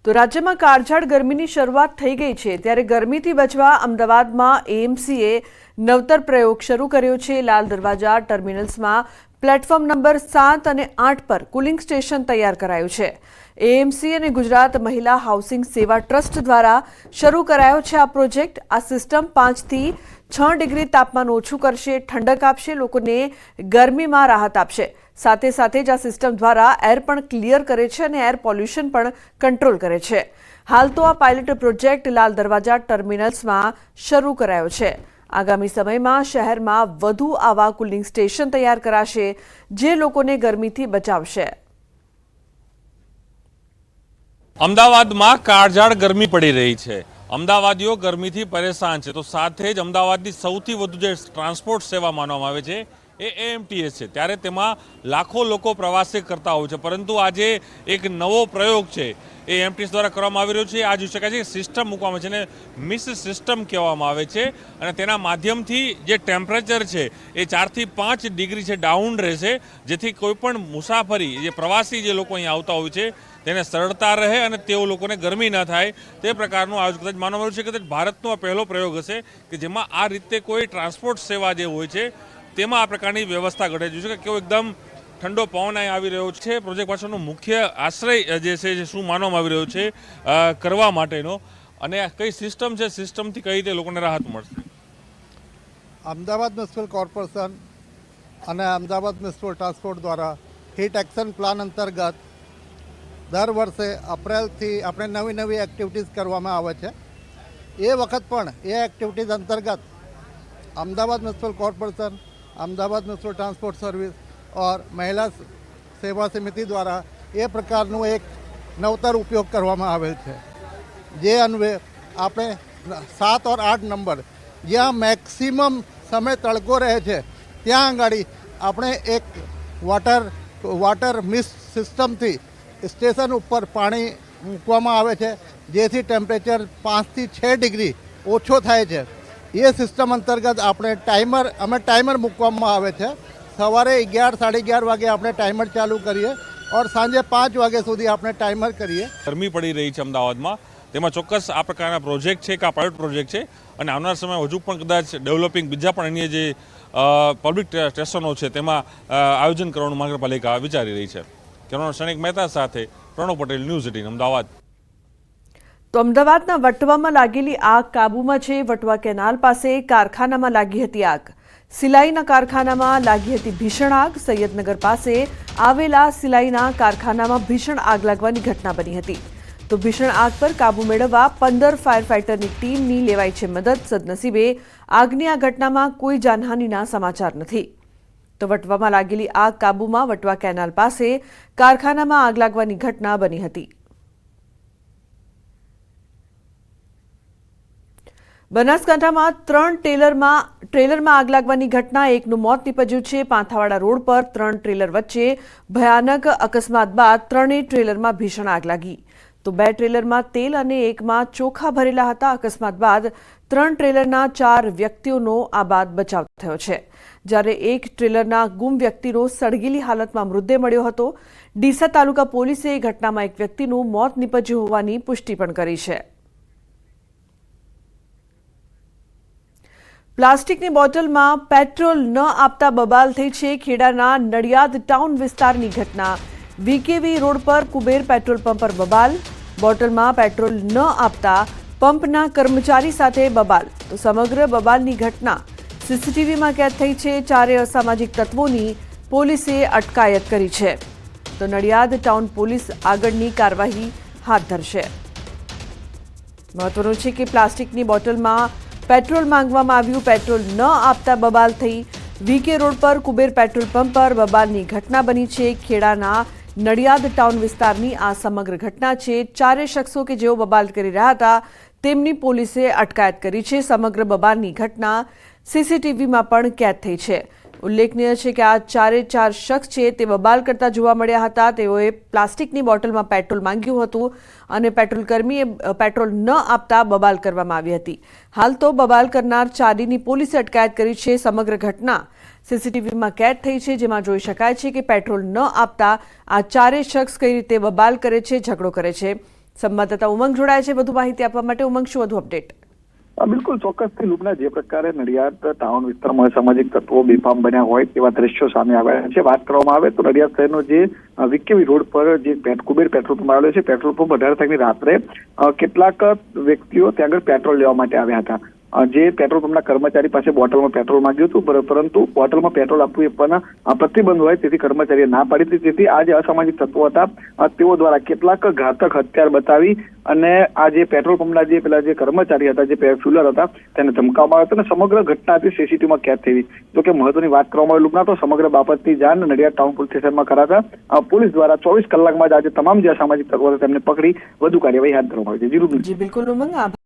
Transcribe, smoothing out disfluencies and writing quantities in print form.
તો રાજ્યમાં કાળઝાળ ગરમીની શરૂઆત થઈ ગઈ છે ત્યારે ગરમીથી બચવા અમદાવાદમાં એએમસીએ નવતર પ્રયોગ શરૂ કર્યો છે। લાલ દરવાજા ટર્મિનલ્સમાં પ્લેટફોર્મ નંબર 7 અને 8 પર કુલિંગ સ્ટેશન તૈયાર કરાયું છે। એએમસી અને ગુજરાત મહિલા હાઉસિંગ સેવા ટ્રસ્ટ દ્વારા શરૂ કરાયો છે આ પ્રોજેક્ટ। આ સિસ્ટમ 5 થી 6 ડિગ્રી તાપમાન ઓછું કરશે, ઠંડક આપશે, લોકોને ગરમીમાં રાહત આપશે। સાથે સાથે જ આ સિસ્ટમ દ્વારા એર પણ ક્લિયર કરે છે અને એર પોલ્યુશન પણ કંટ્રોલ કરે છે। હાલ તો આ પાયલટ પ્રોજેક્ટ લાલ દરવાજા ટર્મિનલ્સમાં શરૂ કરાયો છે। આગામી સમયમાં શહેરમાં વધુ આવા કુલિંગ સ્ટેશન તૈયાર કરાશે જે લોકોને ગરમીથી બચાવશે। અમદાવાદમાં કાળઝાળ ગરમી પડી રહી છે। અમદાવાદીઓ ગરમીથી પરેશાન છે, તો સાથે જ અમદાવાદની સૌથી વધુ જે ટ્રાન્સપોર્ટ સેવા માનવામાં આવે છે એ એએમટીએસ છે। ત્યારે તેમાં લાખો લોકો પ્રવાસે કરતા હોય છે, પરંતુ આજે એક નવો પ્રયોગ છે એ એએમટીએસ દ્વારા કરવામાં આવી રહ્યો છે। આ જોઈ શકાય છે કે સિસ્ટમ મૂકવામાં છે અને મિસ સિસ્ટમ કહેવામાં આવે છે અને તેના માધ્યમથી જે ટેમ્પરેચર છે એ 4 થી 5 ડિગ્રી છે ડાઉન રહેશે, જેથી કોઈપણ મુસાફરી જે પ્રવાસી જે લોકો અહીં આવતા હોય છે તેને સરળતા રહે અને તેઓ લોકોને ગરમી ન થાય તે પ્રકારનું આયોજન કદાચ માનવામાં આવ્યું છે કે ભારતનો આ પહેલો પ્રયોગ હશે કે જેમાં આ રીતે કોઈ ટ્રાન્સપોર્ટ સેવા જે હોય છે તેમાં આ પ્રકારની વ્યવસ્થા ઘટે છે કે કેવો એકદમ ઠંડો પવન અહીં આવી રહ્યો છે। પ્રોજેક્ટ પાછળનો મુખ્ય આશ્રય જે છે શું માનવામાં આવી રહ્યો છે કરવા માટેનો અને કઈ સિસ્ટમ છે, સિસ્ટમથી કઈ રીતે લોકોને રાહત મળશે? અમદાવાદ મ્યુનિસિપલ કોર્પોરેશન અને અમદાવાદ મ્યુનિસિપલ ટ્રાન્સપોર્ટ દ્વારા હીટ એક્શન પ્લાન અંતર્ગત દર વર્ષે એપ્રિલથી આપણે નવી એક્ટિવિટીઝ કરવામાં આવે છે। એ વખત પણ એ એક્ટિવિટીઝ અંતર્ગત Ahmedabad municipal corporation, Ahmedabad municipal transport service और મહિલા સેવા સમિતિ દ્વારા એ પ્રકારનું એક નવતર ઉપયોગ કરવામાં આવેલ છે। જે અન્વયે આપણે 7 और 8 નંબર જ્યાં મેક્સિમમ સમય તડકો રહે છે ત્યાં આગળ આપણે એક વોટર મિસ્ટ સિસ્ટમથી સ્ટેશન ઉપર પાણી મૂકવામાં આવે છે, જેથી ટેમ્પરેચર 5 થી 6 ડિગ્રી ઓછો થાય છે। એ સિસ્ટમ અંતર્ગત આપણે ટાઈમર મૂકવામાં આવે છે। સવારે 11 સાડા 11 વાગે આપણે ટાઈમર ચાલુ કરીએ और સાંજે 5 વાગ્યા સુધી આપણે ટાઈમર કરીએ। ગરમી પડી રહી છે અમદાવાદમાં, તેમાં ચોક્કસ આ પ્રકારના પ્રોજેક્ટ છે કે આ પાયલોટ પ્રોજેક્ટ છે અને આવનાર સમય હજુ પણ કદાચ ડેવલપિંગ બીજા પણ અન્ય જે પબ્લિક સ્ટેશનો છે તેમાં આયોજન કરવાનું મહાનગરપાલિકા વિચારી રહી છે। કેમેરામેન ક્ષણિક મહેતા સાથે પ્રણવ પટેલ, ન્યૂઝ 18 અમદાવાદ। તો અમદાવાદના વટવામાં લાગેલી આગ કાબૂમાં છે। વટવા કેનાલ પાસે કારખાનામાં લાગી હતી આગ। સિલાઈના કારખાનામાં લાગી હતી ભીષણ આગ। સૈયદનગર પાસે આવેલા સિલાઈના કારખાનામાં ભીષણ આગ લાગવાની ઘટના બની હતી। તો ભીષણ આગ પર કાબુ મેળવવા 15 ફાયર ફાઇટરની ટીમની લેવાઈ છે મદદ। સદનસીબે આગની આ ઘટનામાં કોઈ જાનહાનિના સમાચાર નથી। તો વટવામાં લાગેલી આગ કાબૂમાં। વટવા કેનાલ પાસે કારખાનામાં આગ લાગવાની ઘટના બની હતી। બનાસકાંઠામાં 3 ટ્રેલરમાં આગ લાગવાની ઘટના, એકનું મોત નીપજ્યું છે। પાંથાવાડા રોડ પર 3 ટ્રેલર વચ્ચે ભયાનક અકસ્માત બાદ 3 ટ્રેલરમાં ભીષણ આગ લાગી। તો 2 ટ્રેલરમાં તેલ અને એકમાં ચોખા ભરેલા હતા। અકસ્માત બાદ 3 ટ્રેલરના 4 વ્યક્તિઓનો આ બાદ બચાવ થયો છે, જ્યારે એક ટ્રેલરના ગુમ વ્યક્તિનો સળગેલી હાલતમાં મૃતદેહ મળ્યો હતો। ડીસા તાલુકા પોલીસે ઘટનામાં એક વ્યક્તિનું મોત નીપજ્યું હોવાની પુષ્ટિ પણ કરી છે। પ્લાસ્ટિકની બોટલમાં પેટ્રોલ ન આપતા બબાલ થઈ છે। ખેડાના નડિયાદ ટાઉન વિસ્તારની ઘટના। વીકેવી રોડ પર કુબેર પેટ્રોલ પંપ પર બબાલ। બોટલમાં પેટ્રોલ ન આપતા પંપના કર્મચારી સાથે બબાલ। તો સમગ્ર બબાલની ઘટના સીસીટીવીમાં કેદ થઈ છે। 4 અસામાજિક તત્વોની પોલીસે અટકાયત કરી છે। તો નડિયાદ ટાઉન પોલીસ આગળની કાર્યવાહી હાથ ધરશે। મહત્વનું છે કે પ્લાસ્ટિકની બોટલમાં પેટ્રોલ માંગવામાં આવ્યું, પેટ્રોલ ન આપતા બબાલ થઈ। વીકે રોડ પર કુબેર પેટ્રોલ પંપ પર બબાલની ઘટના બની છે। ખેડાના નડિયાદ ટાઉન વિસ્તારની આ સમગ્ર ઘટના છે। 4 શખ્સો કે જેઓ બબાલ કરી રહ્યા હતા તેમની પોલીસે અટકાયત કરી છે। સમગ્ર બબાલની ઘટના સીસીટીવીમાં પણ કેદ થઈ છે। ઉલ્લેખનીય છે કે આ 4 શખ્સ છે તે બબાલ કરતા જોવા મળ્યા હતા। તેઓએ પ્લાસ્ટિકની બોટલમાં પેટ્રોલ માંગ્યું હતું અને પેટ્રોલકર્મીએ પેટ્રોલ ન આપતા બબાલ કરવામાં આવી હતી। હાલ તો બબાલ કરનાર 4ની પોલીસે અટકાયત કરી છે। સમગ્ર ઘટના સીસીટીવીમાં કેદ થઈ છે, જેમાં જોઈ શકાય છે કે પેટ્રોલ ન આપતા આ 4 શખ્સ કઈ રીતે બબાલ કરે છે, ઝઘડો કરે છે સંવાદદાતા ઉમંગ જોડાય છે વધુ માહિતી આપવા માટે. ઉમંગ, શું વધુ અપડેટ? બિલકુલ ચોક્કસથી લુબના જે પ્રકારે નડિયાદ ટાઉન વિસ્તારમાં સામાજિક તત્વો બેફામ બન્યા હોય તેવા દ્રશ્યો સામે આવ્યા છે. વાત કરવામાં આવે તો નડિયાદ શહેરનો જે વિકેવી રોડ પર જે કુબેર પેટ્રોલ પંપ આવેલો છે, પેટ્રોલ પંપ 18 તારીખની રાત્રે કેટલાક વ્યક્તિઓ ત્યાં આગળ પેટ્રોલ લેવા માટે આવ્યા હતા. જે પેટ્રોલ પંપના કર્મચારી પાસે બોટલમાં પેટ્રોલ માંગ્યું હતું, પરંતુ બોટલમાં પેટ્રોલ આપવું એ પણ પ્રતિબંધ હોય તેથી કર્મચારીએ ના પાડી હતી. તેથી આ જે અસામાજિક તત્વો હતા તેઓ દ્વારા કેટલાક ઘાતક હથિયાર બતાવી અને આ જે પેટ્રોલ પંપના જે કર્મચારી હતા, જે ફ્યુલર હતા, તેને ધમકાવવામાં આવ્યો હતો અને સમગ્ર ઘટના હતી સીસીટીવીમાં કેદ થઈ. તો કે મહત્વની વાત કરવામાં આવે તો સમગ્ર બાબતની જાણ નડિયાદ ટાઉન પોલીસ સ્ટેશનમાં કરાતા પોલીસ દ્વારા 24 કલાકમાં જ આજે તમામ જે અસામાજિક તત્વો હતા તેમને પકડી વધુ કાર્યવાહી હાથ ધરવામાં આવી છે. જી બિલકુલ ઉમંગ, આભાર.